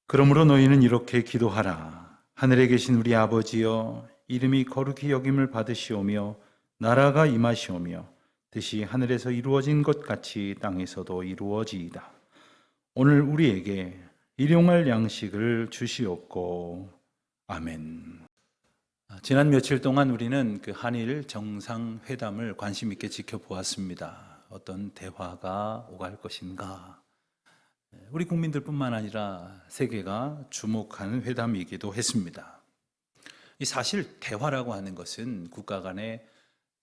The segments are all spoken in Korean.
그러므로 너희는 이렇게 기도하라. 하늘에 계신 우리 아버지여, 이름이 거룩히 여김을 받으시오며 나라가 임하시오며 뜻이 하늘에서 이루어진 것 같이 땅에서도 이루어지이다. 오늘 우리에게 일용할 양식을 주시옵고. 아멘. 지난 며칠 동안 우리는 그 한일 정상회담을 관심 있게 지켜보았습니다. 어떤 대화가 오갈 것인가. 우리 국민들뿐만 아니라 세계가 주목하는 회담이기도 했습니다. 이 사실 대화라고 하는 것은 국가 간의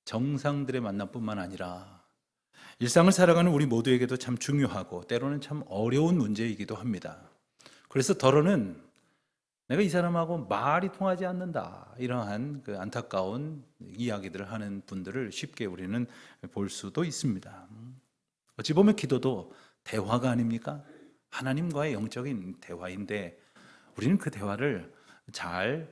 정상들의 만남뿐만 아니라 일상을 살아가는 우리 모두에게도 참 중요하고 때로는 참 어려운 문제이기도 합니다. 그래서 더러는 내가 이 사람하고 말이 통하지 않는다, 이러한 그 안타까운 이야기들을 하는 분들을 쉽게 우리는 볼 수도 있습니다. 어찌 보면 기도도 대화가 아닙니까? 하나님과의 영적인 대화인데 우리는 그 대화를 잘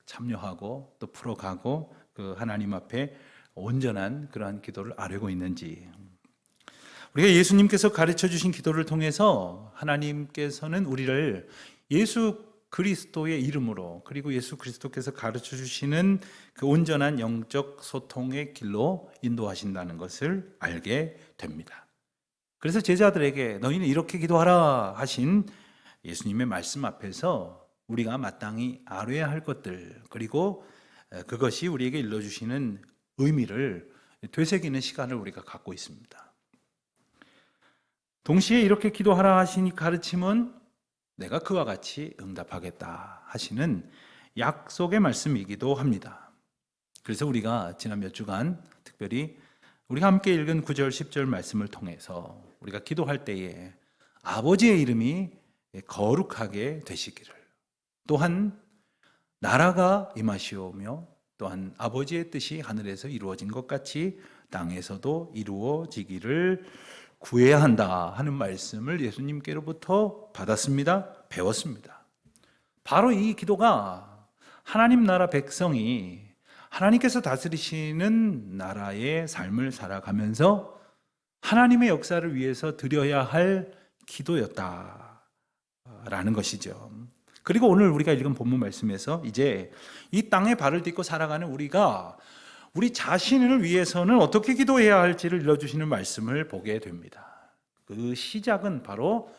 참여하고 또 풀어가고 그 하나님 앞에 온전한 그러한 기도를 아뢰고 있는지, 우리가 예수님께서 가르쳐 주신 기도를 통해서 하나님께서는 우리를 예수 그리스도의 이름으로, 그리고 예수 그리스도께서 가르쳐 주시는 그 온전한 영적 소통의 길로 인도하신다는 것을 알게 됩니다. 그래서 제자들에게 너희는 이렇게 기도하라 하신 예수님의 말씀 앞에서 우리가 마땅히 아뢰야 할 것들, 그리고 그것이 우리에게 일러주시는 의미를 되새기는 시간을 우리가 갖고 있습니다. 동시에 이렇게 기도하라 하신 가르침은 내가 그와 같이 응답하겠다 하시는 약속의 말씀이기도 합니다. 그래서 우리가 지난 몇 주간 특별히 우리가 함께 읽은 9절 10절 말씀을 통해서 우리가 기도할 때에 아버지의 이름이 거룩하게 되시기를, 또한 나라가 임하시오며 또한 아버지의 뜻이 하늘에서 이루어진 것 같이 땅에서도 이루어지기를 구해야 한다 하는 말씀을 예수님께로부터 받았습니다. 배웠습니다. 바로 이 기도가 하나님 나라 백성이 하나님께서 다스리시는 나라의 삶을 살아가면서 하나님의 역사를 위해서 드려야 할 기도였다라는 것이죠. 그리고 오늘 우리가 읽은 본문 말씀에서 이제 이 땅에 발을 딛고 살아가는 우리가 우리 자신을 위해서는 어떻게 기도해야 할지를 일러주시는 말씀을 보게 됩니다. 그 시작은 바로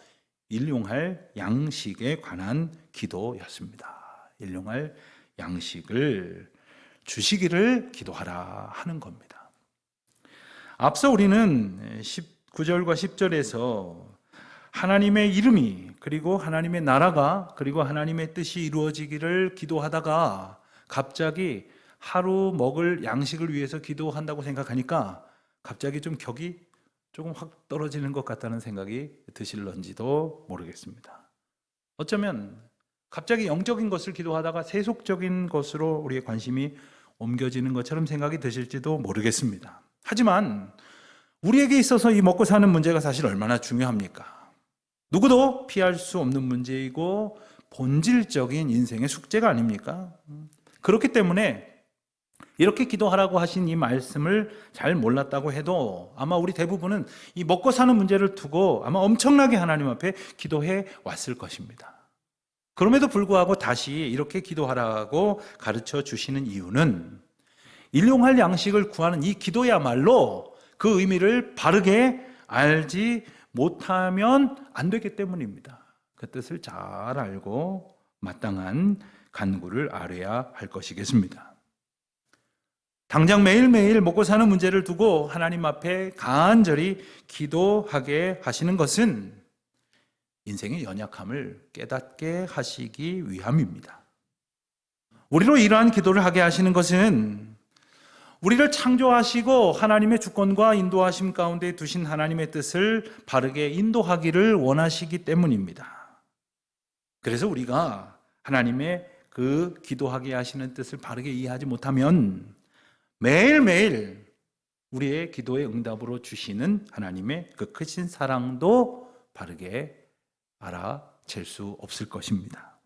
일용할 양식에 관한 기도였습니다. 일용할 양식을 주시기를 기도하라 하는 겁니다. 앞서 우리는 9절과 10절에서 하나님의 이름이, 그리고 하나님의 나라가, 그리고 하나님의 뜻이 이루어지기를 기도하다가 갑자기 하루 먹을 양식을 위해서 기도한다고 생각하니까 갑자기 좀 격이 조금 확 떨어지는 것 같다는 생각이 드실런지도 모르겠습니다. 어쩌면 갑자기 영적인 것을 기도하다가 세속적인 것으로 우리의 관심이 옮겨지는 것처럼 생각이 드실지도 모르겠습니다. 하지만 우리에게 있어서 이 먹고 사는 문제가 사실 얼마나 중요합니까? 누구도 피할 수 없는 문제이고 본질적인 인생의 숙제가 아닙니까? 그렇기 때문에 이렇게 기도하라고 하신 이 말씀을 잘 몰랐다고 해도 아마 우리 대부분은 이 먹고 사는 문제를 두고 아마 엄청나게 하나님 앞에 기도해 왔을 것입니다. 그럼에도 불구하고 다시 이렇게 기도하라고 가르쳐 주시는 이유는 일용할 양식을 구하는 이 기도야말로 그 의미를 바르게 알지 못하면 안 되기 때문입니다. 그 뜻을 잘 알고 마땅한 간구를 아뢰야 할 것이겠습니다. 당장 매일매일 먹고 사는 문제를 두고 하나님 앞에 간절히 기도하게 하시는 것은 인생의 연약함을 깨닫게 하시기 위함입니다. 우리로 이러한 기도를 하게 하시는 것은 우리를 창조하시고 하나님의 주권과 인도하심 가운데 두신 하나님의 뜻을 바르게 인도하기를 원하시기 때문입니다. 그래서 우리가 하나님의 그 기도하게 하시는 뜻을 바르게 이해하지 못하면 매일매일 우리의 기도의 응답으로 주시는 하나님의 그 크신 사랑도 바르게 알아챌 수 없을 것입니다.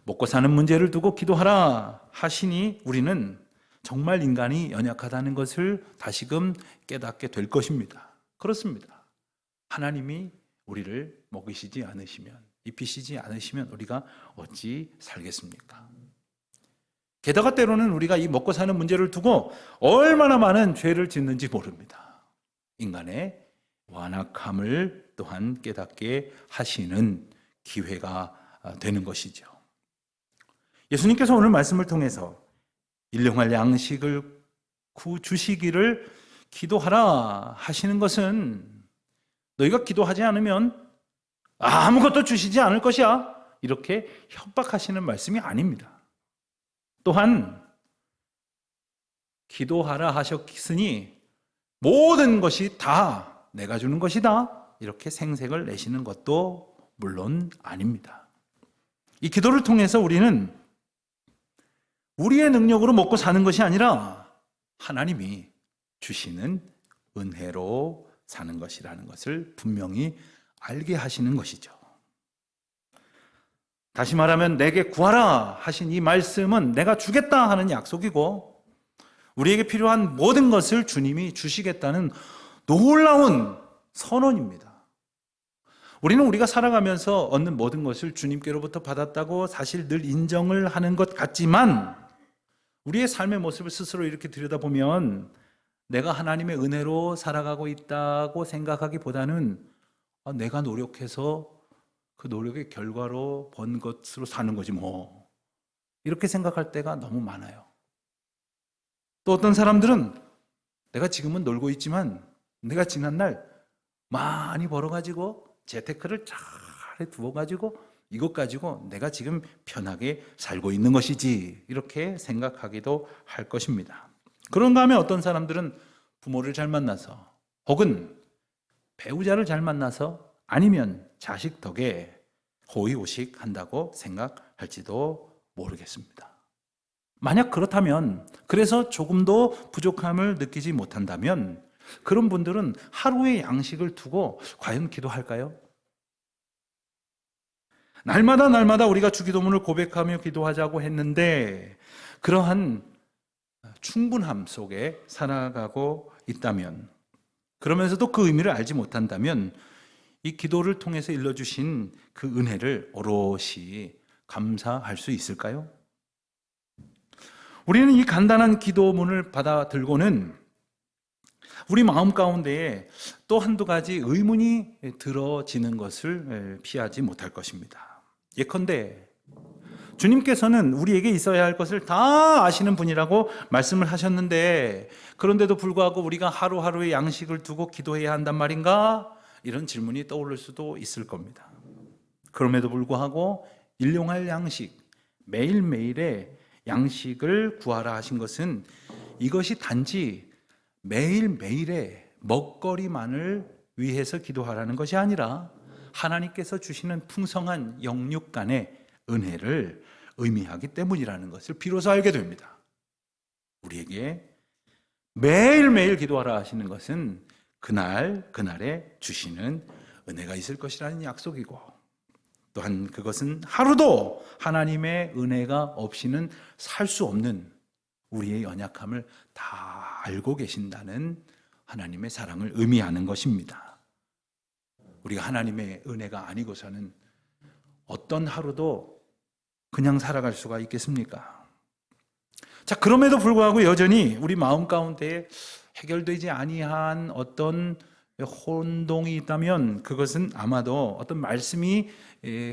먹고 사는 문제를 두고 기도하라 하시니 우리는 정말 인간이 연약하다는 것을 다시금 깨닫게 될 것입니다. 그렇습니다. 하나님이 우리를 먹이시지 않으시면, 입히시지 않으시면 우리가 어찌 살겠습니까? 게다가 때로는 우리가 이 먹고 사는 문제를 두고 얼마나 많은 죄를 짓는지 모릅니다. 인간의 완악함을 또한 깨닫게 하시는 기회가 되는 것이죠. 예수님께서 오늘 말씀을 통해서 일용할 양식을 주시기를 기도하라 하시는 것은 너희가 기도하지 않으면 아무것도 주시지 않을 것이야, 이렇게 협박하시는 말씀이 아닙니다. 또한 기도하라 하셨으니 모든 것이 다 내가 주는 것이다, 이렇게 생색을 내시는 것도 물론 아닙니다. 이 기도를 통해서 우리는 우리의 능력으로 먹고 사는 것이 아니라 하나님이 주시는 은혜로 사는 것이라는 것을 분명히 알게 하시는 것이죠. 다시 말하면 내게 구하라 하신 이 말씀은 내가 주겠다 하는 약속이고, 우리에게 필요한 모든 것을 주님이 주시겠다는 놀라운 선언입니다. 우리는 우리가 살아가면서 얻는 모든 것을 주님께로부터 받았다고 사실 늘 인정을 하는 것 같지만, 우리의 삶의 모습을 스스로 이렇게 들여다보면 내가 하나님의 은혜로 살아가고 있다고 생각하기보다는 내가 노력해서 그 노력의 결과로 번 것으로 사는 거지 뭐, 이렇게 생각할 때가 너무 많아요. 또 어떤 사람들은 내가 지금은 놀고 있지만 내가 지난날 많이 벌어가지고 재테크를 잘 두어가지고 이것 가지고 내가 지금 편하게 살고 있는 것이지, 이렇게 생각하기도 할 것입니다. 그런가 하면 어떤 사람들은 부모를 잘 만나서, 혹은 배우자를 잘 만나서, 아니면 자식 덕에 호의호식 한다고 생각할지도 모르겠습니다. 만약 그렇다면, 그래서 조금도 부족함을 느끼지 못한다면 그런 분들은 하루의 양식을 두고 과연 기도할까요? 날마다 우리가 주기도문을 고백하며 기도하자고 했는데 그러한 충분함 속에 살아가고 있다면, 그러면서도 그 의미를 알지 못한다면 이 기도를 통해서 일러주신 그 은혜를 오롯이 감사할 수 있을까요? 우리는 이 간단한 기도문을 받아들고는 우리 마음 가운데에 또 한두 가지 의문이 들어지는 것을 피하지 못할 것입니다. 예컨대 주님께서는 우리에게 있어야 할 것을 다 아시는 분이라고 말씀을 하셨는데, 그런데도 불구하고 우리가 하루하루의 양식을 두고 기도해야 한단 말인가? 이런 질문이 떠오를 수도 있을 겁니다. 그럼에도 불구하고 일용할 양식, 매일매일의 양식을 구하라 하신 것은 이것이 단지 매일매일의 먹거리만을 위해서 기도하라는 것이 아니라 하나님께서 주시는 풍성한 영육간의 은혜를 의미하기 때문이라는 것을 비로소 알게 됩니다. 우리에게 매일매일 기도하라 하시는 것은 그날에 주시는 은혜가 있을 것이라는 약속이고, 또한 그것은 하루도 하나님의 은혜가 없이는 살 수 없는 우리의 연약함을 다 알고 계신다는 하나님의 사랑을 의미하는 것입니다. 우리가 하나님의 은혜가 아니고서는 어떤 하루도 그냥 살아갈 수가 있겠습니까? 자, 그럼에도 불구하고 여전히 우리 마음 가운데 해결되지 아니한 어떤 혼동이 있다면 그것은 아마도 어떤 말씀이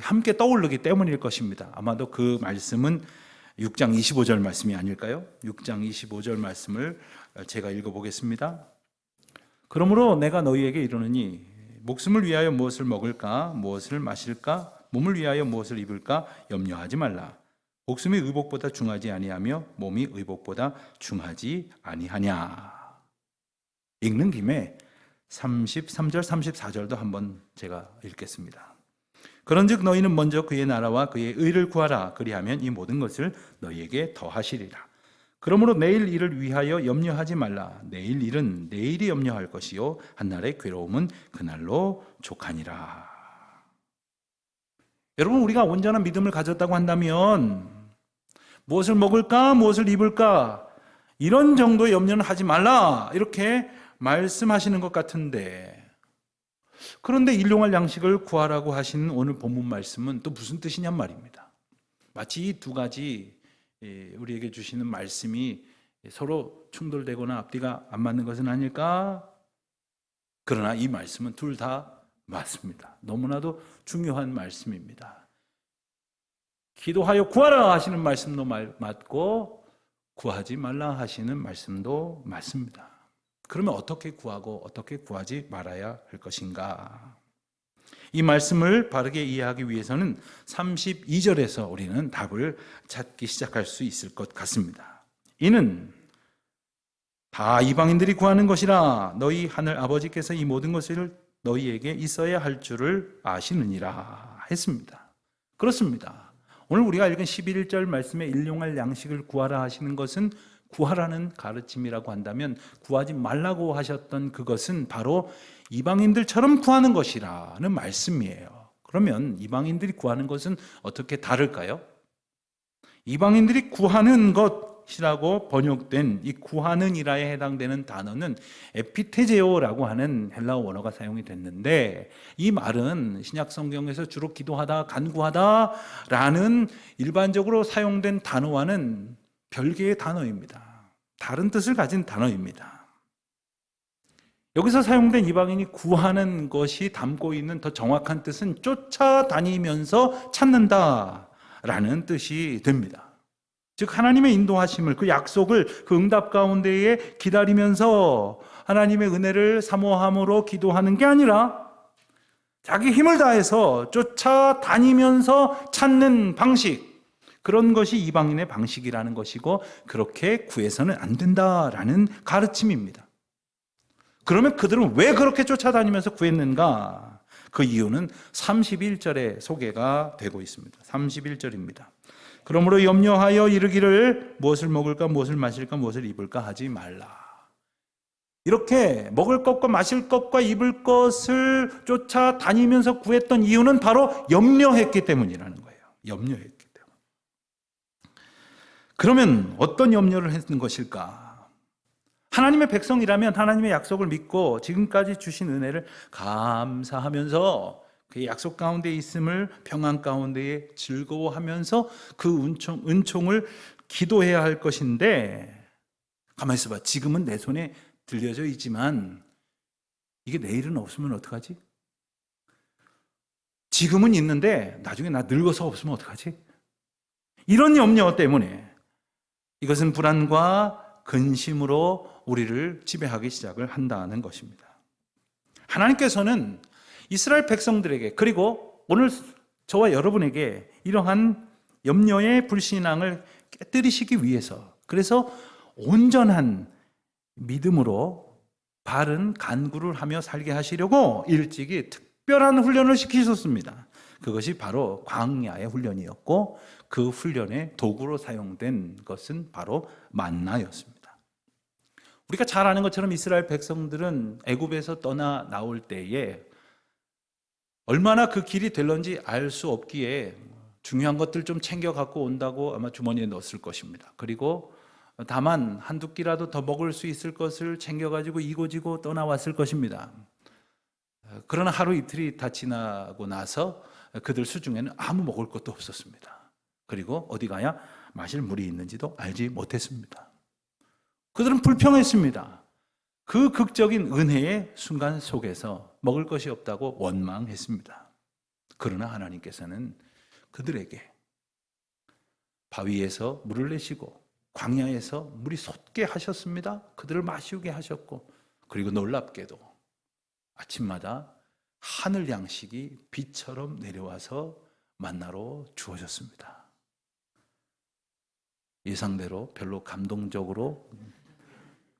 함께 떠오르기 때문일 것입니다. 아마도 그 말씀은 6장 25절 말씀이 아닐까요? 6장 25절 말씀을 제가 읽어보겠습니다. 그러므로 내가 너희에게 이르노니 목숨을 위하여 무엇을 먹을까, 무엇을 마실까, 몸을 위하여 무엇을 입을까 염려하지 말라. 목숨이 의복보다 중하지 아니하며 몸이 의복보다 중하지 아니하냐. 읽는 김에 33절 34절도 한번 제가 읽겠습니다. 그런즉 너희는 먼저 그의 나라와 그의 의를 구하라. 그리하면 이 모든 것을 너희에게 더하시리라. 그러므로 내일 일을 위하여 염려하지 말라. 내일 일은 내일이 염려할 것이요 한날의 괴로움은 그날로 족하니라. 여러분, 우리가 온전한 믿음을 가졌다고 한다면 무엇을 먹을까, 무엇을 입을까 이런 정도의 염려는 하지 말라, 이렇게 말씀하시는 것 같은데, 그런데 일용할 양식을 구하라고 하시는 오늘 본문 말씀은 또 무슨 뜻이냔 말입니다. 마치 이 두 가지 우리에게 주시는 말씀이 서로 충돌되거나 앞뒤가 안 맞는 것은 아닐까? 그러나 이 말씀은 둘 다 맞습니다. 너무나도 중요한 말씀입니다. 기도하여 구하라 하시는 말씀도 맞고 구하지 말라 하시는 말씀도 맞습니다. 그러면 어떻게 구하고 어떻게 구하지 말아야 할 것인가? 이 말씀을 바르게 이해하기 위해서는 32절에서 우리는 답을 찾기 시작할 수 있을 것 같습니다. 이는 다 이방인들이 구하는 것이라 너희 하늘 아버지께서 이 모든 것을 너희에게 있어야 할 줄을 아시느니라 했습니다. 그렇습니다. 오늘 우리가 읽은 11절 말씀에 일용할 양식을 구하라 하시는 것은 구하라는 가르침이라고 한다면 구하지 말라고 하셨던 그것은 바로 이방인들처럼 구하는 것이라는 말씀이에요. 그러면 이방인들이 구하는 것은 어떻게 다를까요? 이방인들이 구하는 것이라고 번역된 이 구하는이라에 해당되는 단어는 에피테제오라고 하는 헬라어 원어가 사용이 됐는데 이 말은 신약 성경에서 주로 기도하다, 간구하다라는 일반적으로 사용된 단어와는 별개의 단어입니다. 다른 뜻을 가진 단어입니다. 여기서 사용된 이방인이 구하는 것이 담고 있는 더 정확한 뜻은 쫓아다니면서 찾는다라는 뜻이 됩니다. 즉 하나님의 인도하심을, 그 약속을 그 응답 가운데에 기다리면서 하나님의 은혜를 사모함으로 기도하는 게 아니라 자기 힘을 다해서 쫓아다니면서 찾는 방식, 그런 것이 이방인의 방식이라는 것이고 그렇게 구해서는 안 된다라는 가르침입니다. 그러면 그들은 왜 그렇게 쫓아다니면서 구했는가? 그 이유는 31절에 소개가 되고 있습니다. 31절입니다. 그러므로 염려하여 이르기를 무엇을 먹을까, 무엇을 마실까, 무엇을 입을까 하지 말라. 이렇게 먹을 것과 마실 것과 입을 것을 쫓아다니면서 구했던 이유는 바로 염려했기 때문이라는 거예요. 염려했기 때문에. 그러면 어떤 염려를 했는 것일까? 하나님의 백성이라면 하나님의 약속을 믿고 지금까지 주신 은혜를 감사하면서 그 약속 가운데 있음을 평안 가운데에 즐거워하면서 그 은총을 기도해야 할 것인데 가만히 있어봐. 지금은 내 손에 들려져 있지만 이게 내일은 없으면 어떡하지? 지금은 있는데 나중에 나 늙어서 없으면 어떡하지? 이런 염려 때문에 이것은 불안과 근심으로 우리를 지배하기 시작을 한다는 것입니다. 하나님께서는 이스라엘 백성들에게 그리고 오늘 저와 여러분에게 이러한 염려의 불신앙을 깨뜨리시기 위해서 그래서 온전한 믿음으로 바른 간구를 하며 살게 하시려고 일찍이 특별한 훈련을 시키셨습니다. 그것이 바로 광야의 훈련이었고 그 훈련의 도구로 사용된 것은 바로 만나였습니다. 우리가 잘 아는 것처럼 이스라엘 백성들은 애굽에서 떠나 나올 때에 얼마나 그 길이 될런지 알 수 없기에 중요한 것들 좀 챙겨 갖고 온다고 아마 주머니에 넣었을 것입니다. 그리고 다만 한두 끼라도 더 먹을 수 있을 것을 챙겨가지고 이고지고 떠나왔을 것입니다. 그러나 하루 이틀이 다 지나고 나서 그들 수중에는 아무 먹을 것도 없었습니다. 그리고 어디 가야 마실 물이 있는지도 알지 못했습니다. 그들은 불평했습니다. 그 극적인 은혜의 순간 속에서 먹을 것이 없다고 원망했습니다. 그러나 하나님께서는 그들에게 바위에서 물을 내시고 광야에서 물이 솟게 하셨습니다. 그들을 마시게 하셨고 그리고 놀랍게도 아침마다 하늘 양식이 비처럼 내려와서 만나로 주어졌습니다. 예상대로 별로 감동적으로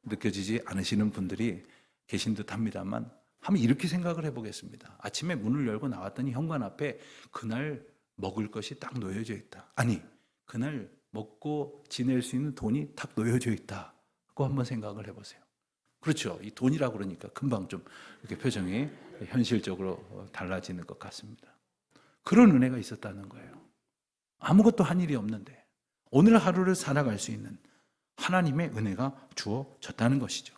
느껴지지 않으시는 분들이 계신 듯 합니다만 한번 이렇게 생각을 해보겠습니다. 아침에 문을 열고 나왔더니 현관 앞에 그날 먹을 것이 딱 놓여져 있다. 아니, 그날 먹고 지낼 수 있는 돈이 딱 놓여져 있다고 한번 생각을 해보세요. 그렇죠. 이 돈이라고 그러니까 금방 좀 이렇게 표정이 현실적으로 달라지는 것 같습니다. 그런 은혜가 있었다는 거예요. 아무것도 한 일이 없는데 오늘 하루를 살아갈 수 있는 하나님의 은혜가 주어졌다는 것이죠.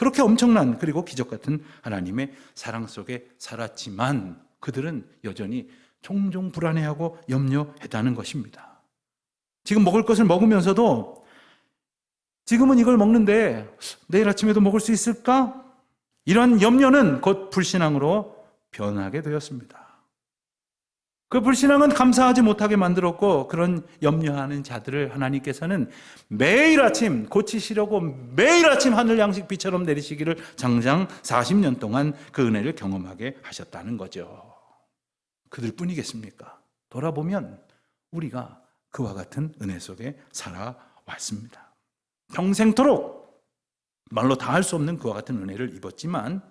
그렇게 엄청난 그리고 기적 같은 하나님의 사랑 속에 살았지만 그들은 여전히 종종 불안해하고 염려했다는 것입니다. 지금 먹을 것을 먹으면서도 지금은 이걸 먹는데 내일 아침에도 먹을 수 있을까? 이런 염려는 곧 불신앙으로 변하게 되었습니다. 그 불신앙은 감사하지 못하게 만들었고 그런 염려하는 자들을 하나님께서는 매일 아침 고치시려고 매일 아침 하늘 양식 비처럼 내리시기를 장장 40년 동안 그 은혜를 경험하게 하셨다는 거죠. 그들 뿐이겠습니까? 돌아보면 우리가 그와 같은 은혜 속에 살아왔습니다. 평생토록 말로 다 할 수 없는 그와 같은 은혜를 입었지만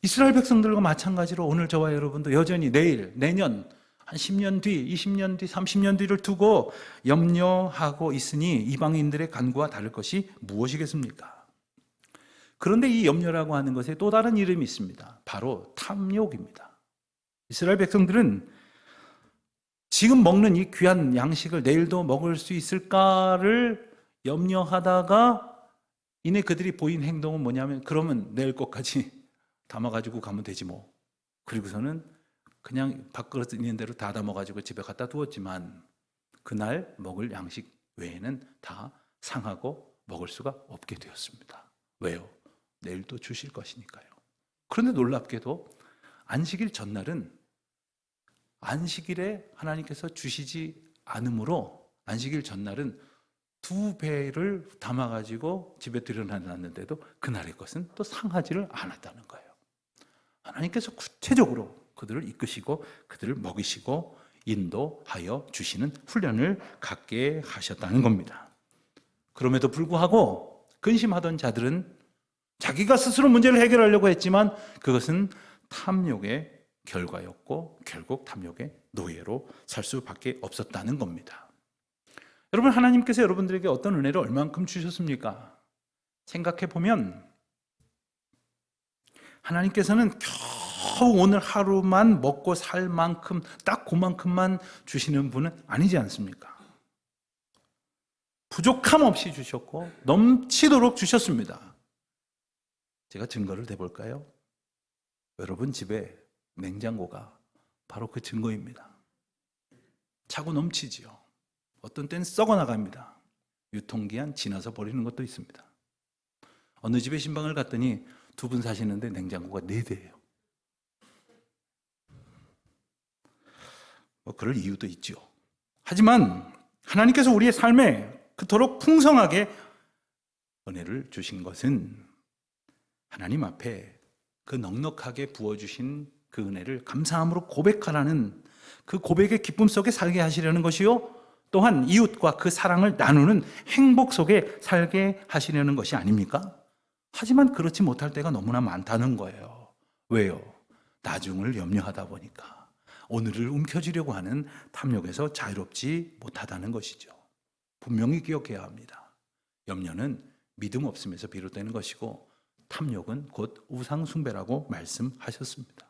이스라엘 백성들과 마찬가지로 오늘 저와 여러분도 여전히 내일, 내년, 한 10년 뒤, 20년 뒤, 30년 뒤를 두고 염려하고 있으니 이방인들의 간구와 다를 것이 무엇이겠습니까? 그런데 이 염려라고 하는 것에 또 다른 이름이 있습니다. 바로 탐욕입니다. 이스라엘 백성들은 지금 먹는 이 귀한 양식을 내일도 먹을 수 있을까를 염려하다가 이내 그들이 보인 행동은 뭐냐면 그러면 내일 것까지 담아가지고 가면 되지 뭐. 그리고서는 그냥 밥그릇 있는 대로 다 담아가지고 집에 갖다 두었지만 그날 먹을 양식 외에는 다 상하고 먹을 수가 없게 되었습니다. 왜요? 내일 또 주실 것이니까요. 그런데 놀랍게도 안식일 전날은 안식일에 하나님께서 주시지 않으므로 안식일 전날은 2배를 담아가지고 집에 들여놨는데도 그날의 것은 또 상하지를 않았다는 거예요. 하나님께서 구체적으로 그들을 이끄시고 그들을 먹이시고 인도하여 주시는 훈련을 갖게 하셨다는 겁니다. 그럼에도 불구하고 근심하던 자들은 자기가 스스로 문제를 해결하려고 했지만 그것은 탐욕의 결과였고 결국 탐욕의 노예로 살 수밖에 없었다는 겁니다. 여러분, 하나님께서 여러분들에게 어떤 은혜를 얼만큼 주셨습니까? 생각해 보면 하나님께서는 겨우 오늘 하루만 먹고 살 만큼 딱 그만큼만 주시는 분은 아니지 않습니까? 부족함 없이 주셨고 넘치도록 주셨습니다. 제가 증거를 대볼까요? 여러분 집에 냉장고가 바로 그 증거입니다. 차고 넘치지요. 어떤 때는 썩어 나갑니다. 유통기한 지나서 버리는 것도 있습니다. 어느 집에 신방을 갔더니 2분 사시는데 냉장고가 4대예요. 그럴 이유도 있죠. 하지만 하나님께서 우리의 삶에 그토록 풍성하게 은혜를 주신 것은 하나님 앞에 그 넉넉하게 부어주신 그 은혜를 감사함으로 고백하라는 그 고백의 기쁨 속에 살게 하시려는 것이요, 또한 이웃과 그 사랑을 나누는 행복 속에 살게 하시려는 것이 아닙니까? 하지만 그렇지 못할 때가 너무나 많다는 거예요. 왜요? 나중을 염려하다 보니까 오늘을 움켜쥐려고 하는 탐욕에서 자유롭지 못하다는 것이죠. 분명히 기억해야 합니다. 염려는 믿음 없음에서 비롯되는 것이고 탐욕은 곧 우상숭배라고 말씀하셨습니다.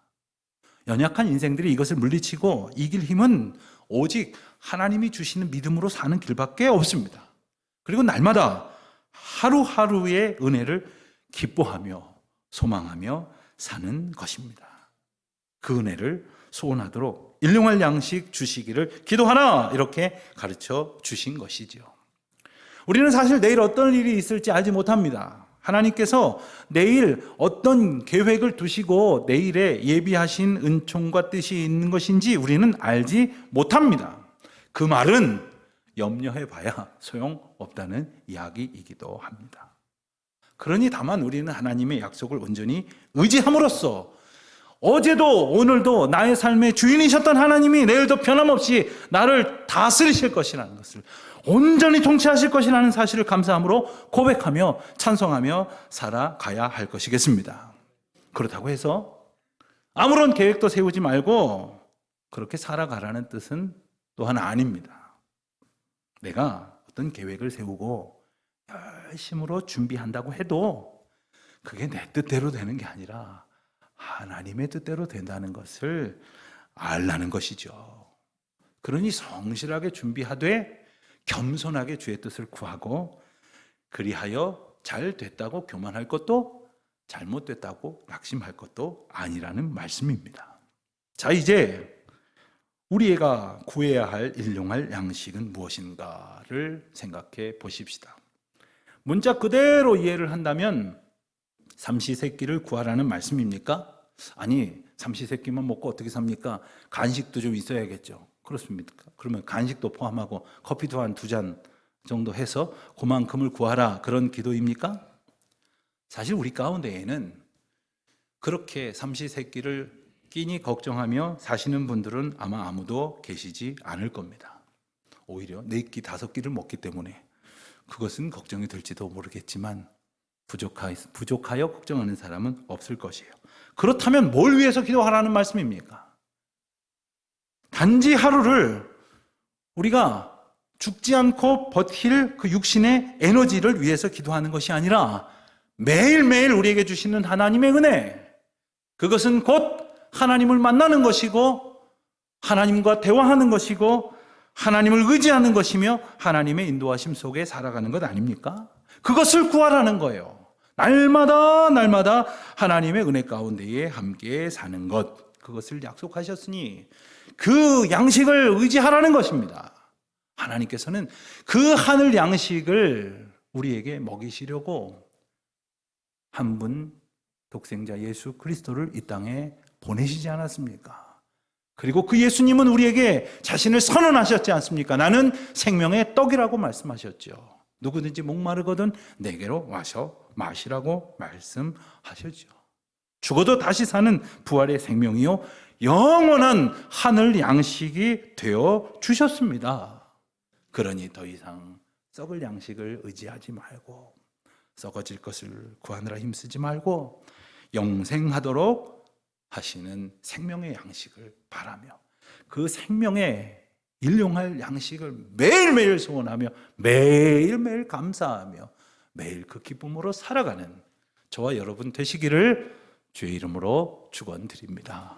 연약한 인생들이 이것을 물리치고 이길 힘은 오직 하나님이 주시는 믿음으로 사는 길밖에 없습니다. 그리고 날마다 하루하루의 은혜를 기뻐하며 소망하며 사는 것입니다. 그 은혜를 소원하도록 일용할 양식 주시기를 기도하라, 이렇게 가르쳐 주신 것이죠. 우리는 사실 내일 어떤 일이 있을지 알지 못합니다. 하나님께서 내일 어떤 계획을 두시고 내일에 예비하신 은총과 뜻이 있는 것인지 우리는 알지 못합니다. 그 말은 염려해봐야 소용없다는 이야기이기도 합니다. 그러니 다만 우리는 하나님의 약속을 온전히 의지함으로써 어제도 오늘도 나의 삶의 주인이셨던 하나님이 내일도 변함없이 나를 다스리실 것이라는 것을, 온전히 통치하실 것이라는 사실을 감사함으로 고백하며 찬송하며 살아가야 할 것이겠습니다. 그렇다고 해서 아무런 계획도 세우지 말고 그렇게 살아가라는 뜻은 또한 아닙니다. 내가 어떤 계획을 세우고 열심으로 준비한다고 해도 그게 내 뜻대로 되는 게 아니라 하나님의 뜻대로 된다는 것을 알라는 것이죠. 그러니 성실하게 준비하되 겸손하게 주의 뜻을 구하고 그리하여 잘 됐다고 교만할 것도 잘못됐다고 낙심할 것도 아니라는 말씀입니다. 자, 이제 우리가 구해야 할 일용할 양식은 무엇인가를 생각해 보십시다. 문자 그대로 이해를 한다면 삼시세끼를 구하라는 말씀입니까? 아니, 삼시세끼만 먹고 어떻게 삽니까? 간식도 좀 있어야겠죠. 그렇습니까? 그러면 간식도 포함하고 커피도 한 2잔 정도 해서 그만큼을 구하라, 그런 기도입니까? 사실 우리 가운데에는 그렇게 삼시세끼를 끼니 걱정하며 사시는 분들은 아마 아무도 계시지 않을 겁니다. 오히려 4끼, 5끼를 먹기 때문에 그것은 걱정이 될지도 모르겠지만 부족하여 걱정하는 사람은 없을 것이에요. 그렇다면 뭘 위해서 기도하라는 말씀입니까? 단지 하루를 우리가 죽지 않고 버틸 그 육신의 에너지를 위해서 기도하는 것이 아니라 매일매일 우리에게 주시는 하나님의 은혜, 그것은 곧 하나님을 만나는 것이고 하나님과 대화하는 것이고 하나님을 의지하는 것이며 하나님의 인도하심 속에 살아가는 것 아닙니까? 그것을 구하라는 거예요. 날마다 하나님의 은혜 가운데에 함께 사는 것, 그것을 약속하셨으니 그 양식을 의지하라는 것입니다. 하나님께서는 그 하늘 양식을 우리에게 먹이시려고 한 분 독생자 예수 그리스도를 이 땅에 보내시지 않았습니까? 그리고 그 예수님은 우리에게 자신을 선언하셨지 않습니까? 나는 생명의 떡이라고 말씀하셨죠. 누구든지 목마르거든 내게로 와서 마시라고 말씀하셨죠. 죽어도 다시 사는 부활의 생명이요 영원한 하늘 양식이 되어 주셨습니다. 그러니 더 이상 썩을 양식을 의지하지 말고 썩어질 것을 구하느라 힘쓰지 말고 영생하도록 하시는 생명의 양식을 바라며 그 생명의 일용할 양식을 매일매일 소원하며 매일매일 감사하며 매일 그 기쁨으로 살아가는 저와 여러분 되시기를 주의 이름으로 축원드립니다.